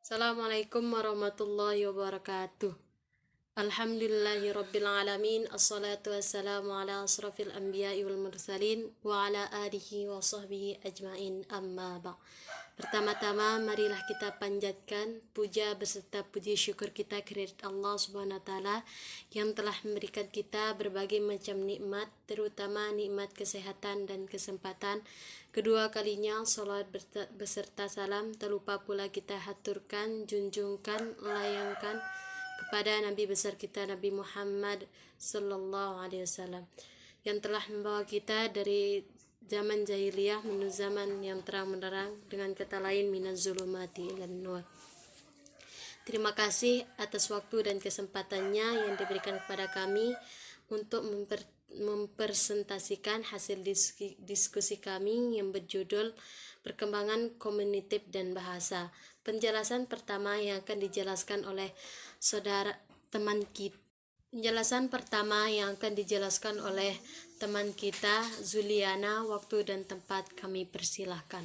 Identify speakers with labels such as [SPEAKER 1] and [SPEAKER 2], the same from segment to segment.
[SPEAKER 1] Assalamualaikum warahmatullahi wabarakatuh. Alhamdulillahi rabbil alamin. Assalatu wassalamu ala asrafil anbiya'i wal mursalin wa ala alihi wa sahbihi ajmain, amma ba'. Pertama-tama marilah kita panjatkan puja beserta puji syukur kita kehadirat Allah Subhanahu wa taala yang telah memberikan kita berbagai macam nikmat, terutama nikmat kesehatan dan kesempatan. Kedua kalinya salat beserta salam terlupa pula kita haturkan, junjungkan, layangkan kepada Nabi besar kita Nabi Muhammad sallallahu alaihi wasallam yang telah membawa kita dari zaman jahiliyah menuju zaman yang terang benderang, dengan kata lain minaz zulumati ilan nur. Terima kasih atas waktu dan kesempatannya yang diberikan kepada kami untuk mempresentasikan hasil diskusi kami yang berjudul Perkembangan Kognitif dan Bahasa. Penjelasan pertama yang akan dijelaskan oleh teman kita Zuliana. Waktu dan tempat kami persilahkan.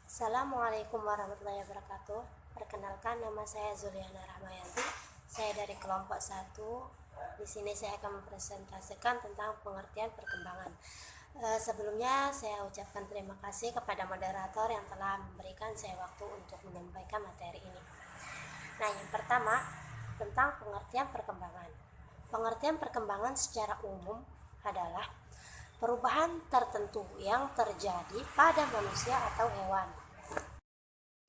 [SPEAKER 2] Assalamualaikum warahmatullahi wabarakatuh. Perkenalkan, nama saya Zuliana Rahmayanti. Saya dari kelompok 1. Di sini saya akan mempresentasikan tentang pengertian perkembangan. Sebelumnya saya ucapkan terima kasih kepada moderator yang telah memberikan saya waktu untuk menyampaikan materi ini. Nah, yang pertama tentang pengertian perkembangan. Pengertian perkembangan secara umum adalah perubahan tertentu yang terjadi pada manusia atau hewan.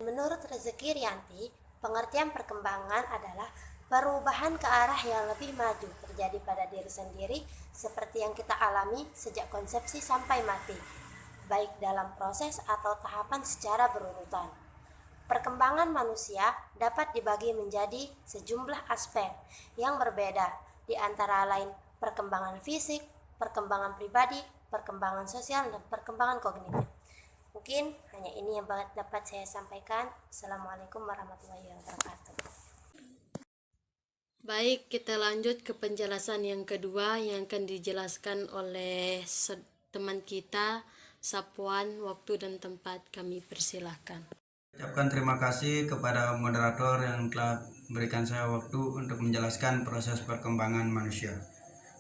[SPEAKER 2] Menurut Rezeki Rianti, pengertian perkembangan adalah perubahan ke arah yang lebih maju terjadi pada diri sendiri seperti yang kita alami sejak konsepsi sampai mati, baik dalam proses atau tahapan secara berurutan. Perkembangan manusia dapat dibagi menjadi sejumlah aspek yang berbeda, di antara lain perkembangan fisik, perkembangan pribadi, perkembangan sosial, dan perkembangan kognitif. Mungkin hanya ini yang dapat saya sampaikan. Assalamualaikum warahmatullahi wabarakatuh.
[SPEAKER 1] Baik, kita lanjut ke penjelasan yang kedua yang akan dijelaskan oleh teman kita Sapuan. Waktu dan tempat kami persilahkan.
[SPEAKER 3] Ucapkan terima kasih kepada moderator yang telah memberikan saya waktu untuk menjelaskan proses perkembangan manusia.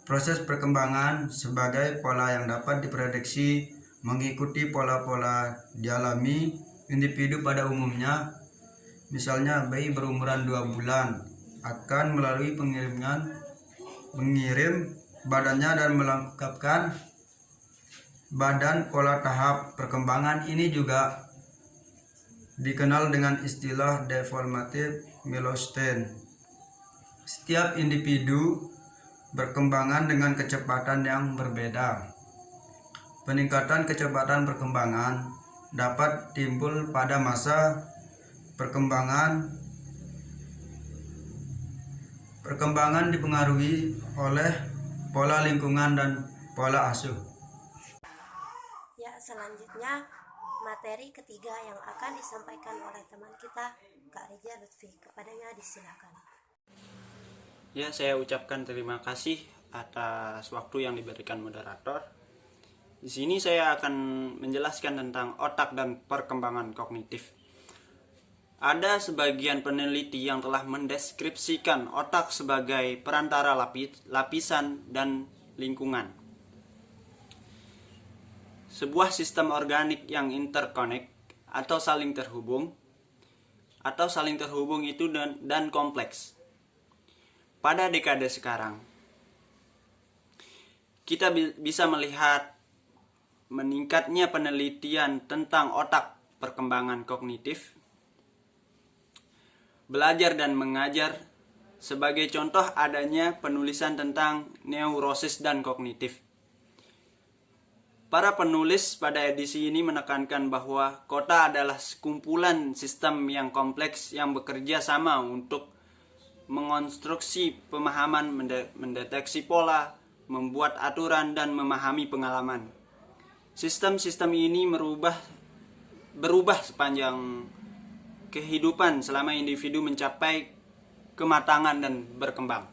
[SPEAKER 3] Proses perkembangan sebagai pola yang dapat diprediksi mengikuti pola-pola dialami individu pada umumnya. Misalnya bayi berumuran 2 bulan akan melalui mengirim badannya dan melengkapkan badan. Pola tahap perkembangan ini juga dikenal dengan istilah developmental milestone. Setiap individu berkembangan dengan kecepatan yang berbeda. Peningkatan kecepatan perkembangan dapat timbul pada masa perkembangan dipengaruhi oleh pola lingkungan dan pola asuh.
[SPEAKER 2] Ya, selanjutnya materi ketiga yang akan disampaikan oleh teman kita, Kak Rija Lutfi. Kepadanya disilakan.
[SPEAKER 4] Ya, saya ucapkan terima kasih atas waktu yang diberikan moderator. Di sini saya akan menjelaskan tentang otak dan perkembangan kognitif. Ada sebagian peneliti yang telah mendeskripsikan otak sebagai perantara lapisan dan lingkungan. Sebuah sistem organik yang interconnect atau saling terhubung itu dan kompleks. Pada dekade sekarang, kita bisa melihat meningkatnya penelitian tentang otak, perkembangan kognitif, belajar dan mengajar. Sebagai contoh adanya penulisan tentang neurosis dan kognitif. Para penulis pada edisi ini menekankan bahwa kota adalah kumpulan sistem yang kompleks yang bekerja sama untuk mengonstruksi pemahaman, mendeteksi pola, membuat aturan, dan memahami pengalaman. Sistem-sistem ini berubah sepanjang kehidupan selama individu mencapai kematangan dan berkembang.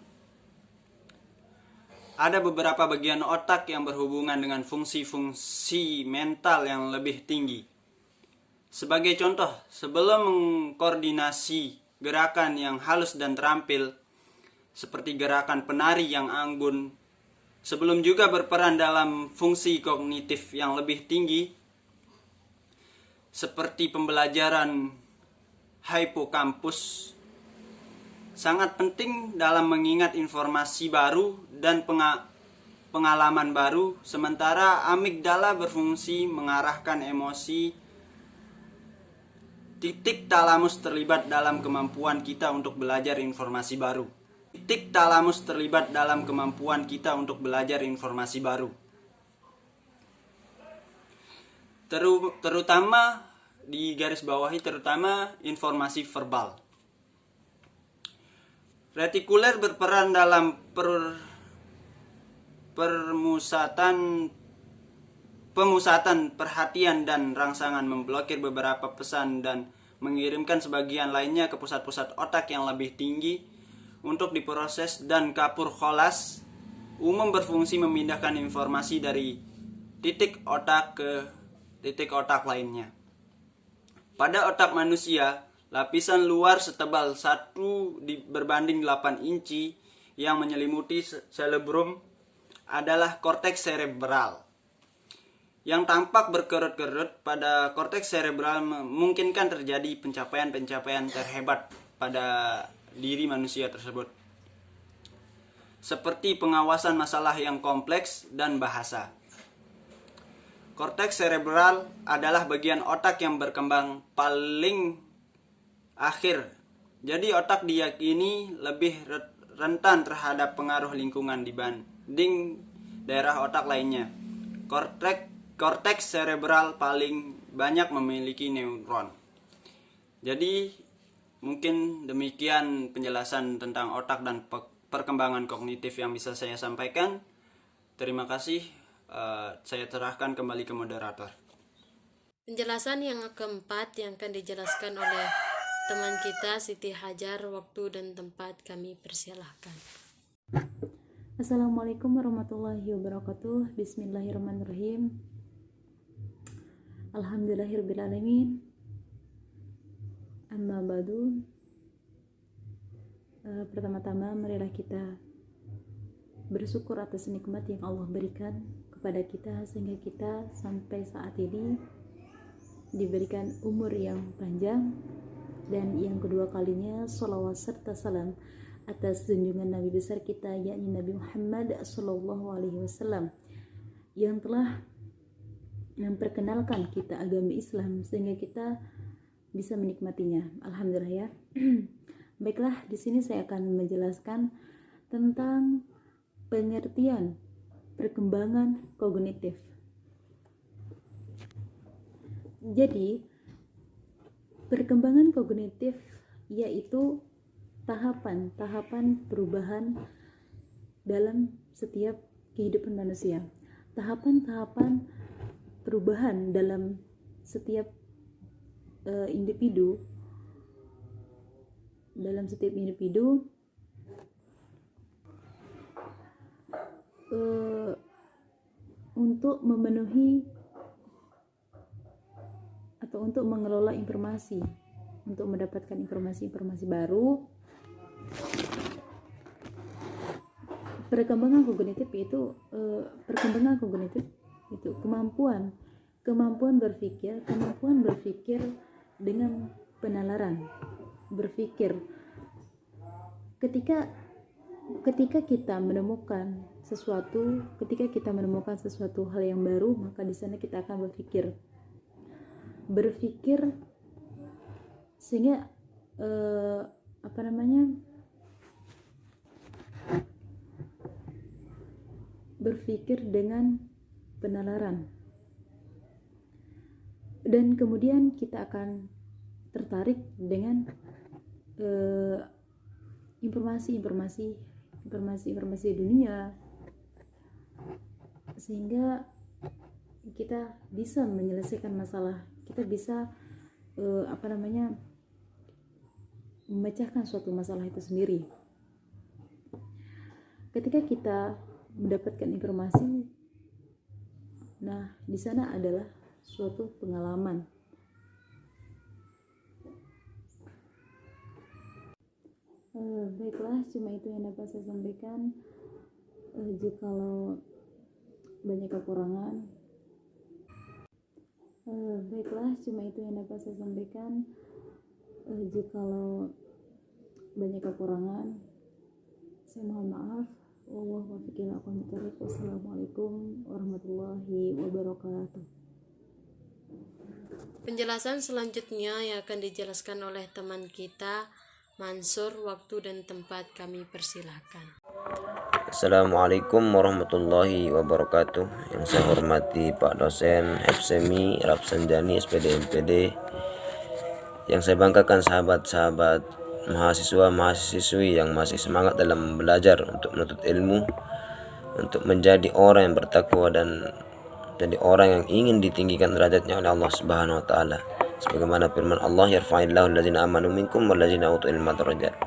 [SPEAKER 4] Ada beberapa bagian otak yang berhubungan dengan fungsi-fungsi mental yang lebih tinggi. Sebagai contoh, sebelum mengkoordinasi gerakan yang halus dan terampil, seperti gerakan penari yang anggun, sebelum juga berperan dalam fungsi kognitif yang lebih tinggi, seperti pembelajaran hipokampus, sangat penting dalam mengingat informasi baru dan pengalaman baru, sementara amigdala berfungsi mengarahkan emosi. Titik talamus terlibat dalam kemampuan kita untuk belajar informasi baru. Titik talamus terlibat dalam kemampuan kita untuk belajar informasi baru. Terutama di garis bawahi, terutama informasi verbal. Retikuler berperan dalam pemusatan perhatian dan rangsangan, memblokir beberapa pesan dan mengirimkan sebagian lainnya ke pusat-pusat otak yang lebih tinggi untuk diproses, dan kapur kholas umum berfungsi memindahkan informasi dari titik otak ke titik otak lainnya. Pada otak manusia, lapisan luar setebal 1 berbanding 8 inci yang menyelimuti cerebrum adalah korteks cerebral. Yang tampak berkerut-kerut pada korteks cerebral memungkinkan terjadi pencapaian-pencapaian terhebat pada diri manusia tersebut, seperti pengawasan masalah yang kompleks dan bahasa. Korteks cerebral adalah bagian otak yang berkembang paling akhir. Jadi otak diyakini lebih rentan terhadap pengaruh lingkungan dibanding daerah otak lainnya. Korteks cerebral paling banyak memiliki neuron. Jadi mungkin demikian penjelasan tentang otak dan perkembangan kognitif yang bisa saya sampaikan. Terima kasih. Saya serahkan kembali ke moderator.
[SPEAKER 1] Penjelasan yang keempat yang akan dijelaskan oleh teman kita Siti Hajar, waktu dan tempat kami persilahkan.
[SPEAKER 5] Assalamualaikum warahmatullahi wabarakatuh. Bismillahirrahmanirrahim. Alhamdulillahirrabbilalamin. Amma ba'du. Pertama-tama marilah kita bersyukur atas nikmat yang Allah berikan kepada kita sehingga kita sampai saat ini diberikan umur yang panjang, dan yang kedua kalinya sholawat serta salam atas junjungan Nabi besar kita, yakni Nabi Muhammad SAW, yang telah memperkenalkan kita agama Islam sehingga kita bisa menikmatinya. Alhamdulillah ya. Baiklah, di sini saya akan menjelaskan tentang pengertian perkembangan kognitif. Jadi, perkembangan kognitif yaitu tahapan-tahapan perubahan dalam setiap kehidupan manusia. Tahapan-tahapan perubahan dalam setiap individu untuk memenuhi atau untuk mengelola informasi, untuk mendapatkan informasi-informasi baru. Perkembangan kognitif itu kemampuan berpikir dengan penalaran berpikir. Ketika kita menemukan sesuatu hal yang baru, maka di sana kita akan berpikir sehingga berpikir dengan penalaran, dan kemudian kita akan tertarik dengan informasi dunia, sehingga kita bisa menyelesaikan masalah, kita bisa memecahkan suatu masalah itu sendiri. Ketika kita mendapatkan informasi, nah di sana adalah suatu pengalaman. Baiklah, cuma itu yang dapat saya sampaikan. Jikalau banyak kekurangan, baiklah, cuma itu yang dapat saya sampaikan. Jikalau banyak kekurangan, saya mohon maaf. Wallahu muwaffiq ila aqwamit thoriq. Wassalamualaikum warahmatullahi wabarakatuh.
[SPEAKER 1] Penjelasan selanjutnya yang akan dijelaskan oleh teman kita Mansur. Waktu dan tempat kami persilahkan.
[SPEAKER 6] Assalamualaikum warahmatullahi wabarakatuh. Yang saya hormati Pak Dosen FSMI Rapsanjani SPD MPD. Yang saya banggakan sahabat-sahabat mahasiswa-mahasiswi yang masih semangat dalam belajar untuk menuntut ilmu, untuk menjadi orang yang bertakwa dan jadi orang yang ingin ditinggikan derajatnya oleh Allah Subhanahu wa taala. Sebagaimana firman Allah, yarfa'illahu allazina amanu minkum wallazina utul ilma darajat.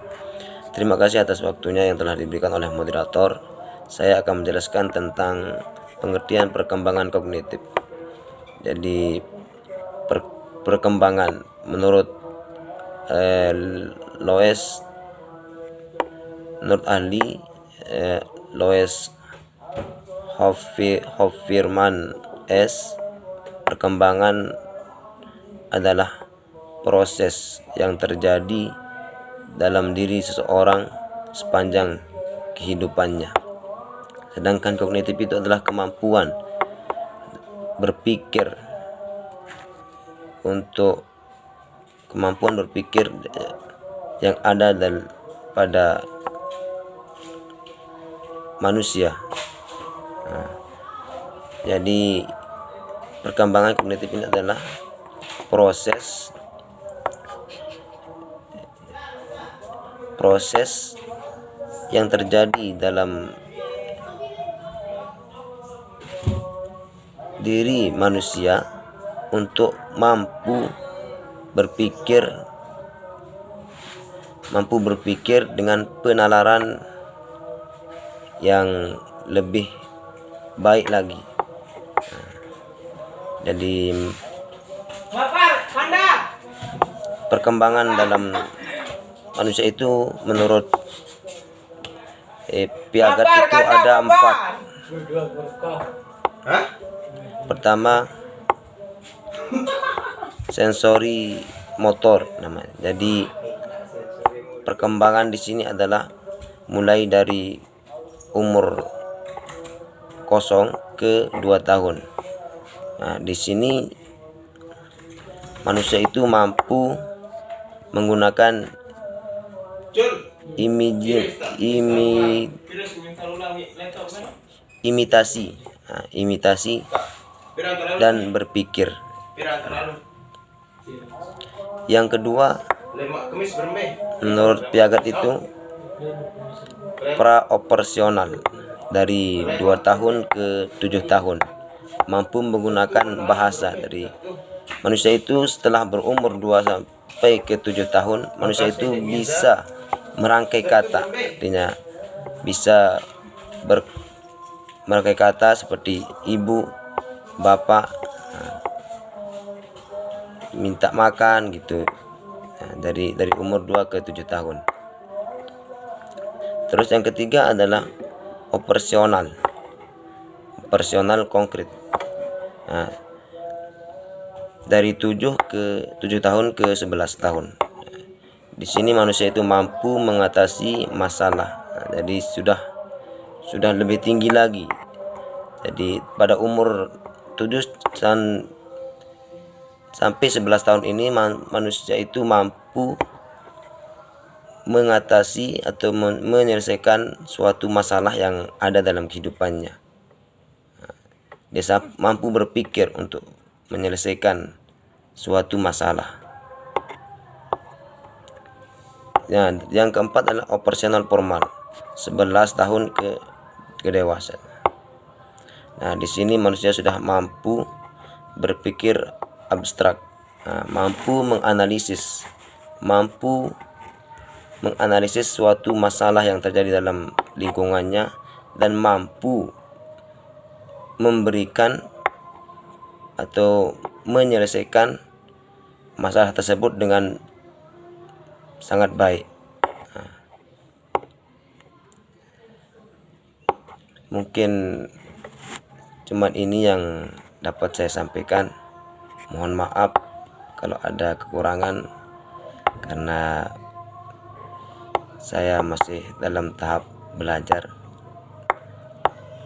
[SPEAKER 6] Terima kasih atas waktunya yang telah diberikan oleh moderator. Saya akan menjelaskan tentang pengertian perkembangan kognitif. Jadi perkembangan menurut ahli Loes Hofferman S. Perkembangan adalah proses yang terjadi dalam diri seseorang sepanjang kehidupannya. Sedangkan kognitif itu adalah kemampuan berpikir yang ada pada manusia. Jadi perkembangan kognitif ini adalah proses yang terjadi dalam diri manusia untuk mampu berpikir dengan penalaran yang lebih baik lagi. Jadi perkembangan dalam manusia itu menurut Piaget itu ada 4. Pertama, sensori motor namanya. Jadi perkembangan di sini adalah mulai dari umur 0 ke 2 tahun. Nah, di sini manusia itu mampu menggunakan imitasi dan berpikir. Yang kedua, menurut Piaget itu praoperasional dari 2 tahun ke 7 tahun, mampu menggunakan bahasa. Dari manusia itu setelah berumur 2 sampai ke 7 tahun, manusia itu bisa merangkai kata, artinya bisa merangkai kata seperti ibu, bapak, minta makan gitu. Nah, dari umur 2 ke 7 tahun. Terus yang ketiga adalah operasional konkret. Nah, dari 7 tahun ke 11 tahun. Di sini manusia itu mampu mengatasi masalah. Nah, jadi sudah lebih tinggi lagi. Jadi pada umur 7 sampai 11 tahun ini manusia itu mampu mengatasi atau menyelesaikan suatu masalah yang ada dalam kehidupannya. Dia mampu berpikir untuk menyelesaikan suatu masalah. Nah, yang keempat adalah operasional formal, 11 tahun ke dewasa. Nah, di sini manusia sudah mampu berpikir abstrak, mampu menganalisis suatu masalah yang terjadi dalam lingkungannya dan mampu memberikan atau menyelesaikan masalah tersebut dengan sangat baik. Mungkin cuma ini yang dapat saya sampaikan. Mohon maaf kalau ada kekurangan, karena saya masih dalam tahap belajar.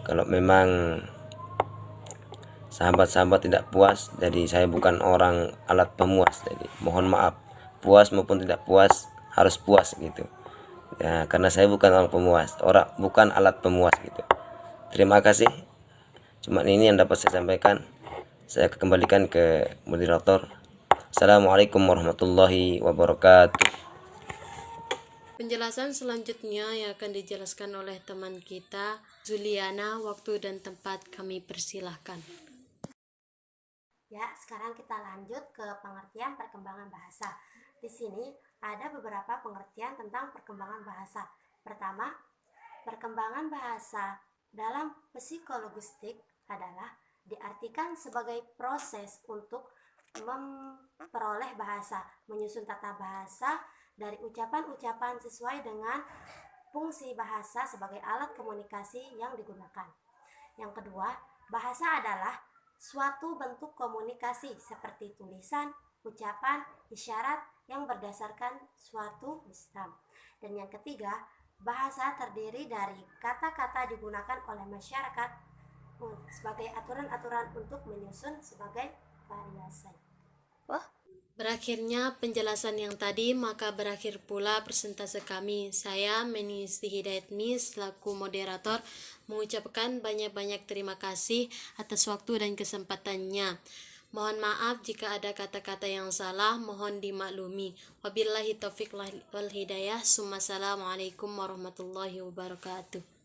[SPEAKER 6] Kalau memang sahabat-sahabat tidak puas, jadi saya bukan orang alat pemuas, jadi mohon maaf, puas maupun tidak puas harus puas gitu ya, karena saya bukan orang pemuas, bukan alat pemuas gitu. Terima kasih, cuma ini yang dapat saya sampaikan. Saya kembalikan ke moderator. Assalamualaikum warahmatullahi wabarakatuh.
[SPEAKER 1] Penjelasan selanjutnya yang akan dijelaskan oleh teman kita Zuliana. Waktu dan tempat kami persilahkan.
[SPEAKER 2] Ya, sekarang kita lanjut ke pengertian perkembangan bahasa. Di sini ada beberapa pengertian tentang perkembangan bahasa. Pertama, perkembangan bahasa dalam psikologistik adalah diartikan sebagai proses untuk memperoleh bahasa, menyusun tata bahasa dari ucapan-ucapan sesuai dengan fungsi bahasa sebagai alat komunikasi yang digunakan. Yang kedua, bahasa adalah suatu bentuk komunikasi seperti tulisan, ucapan, isyarat yang berdasarkan suatu sistem. Dan yang ketiga, bahasa terdiri dari kata-kata digunakan oleh masyarakat sebagai aturan-aturan untuk menyusun sebagai variasi.
[SPEAKER 1] Berakhirnya penjelasan yang tadi, maka berakhir pula presentase kami. Saya Menisti Hidayatmi selaku moderator mengucapkan banyak-banyak terima kasih atas waktu dan kesempatannya. Mohon maaf jika ada kata-kata yang salah, mohon dimaklumi. Wabillahi taufiq wal hidayah. Assalamualaikum warahmatullahi wabarakatuh.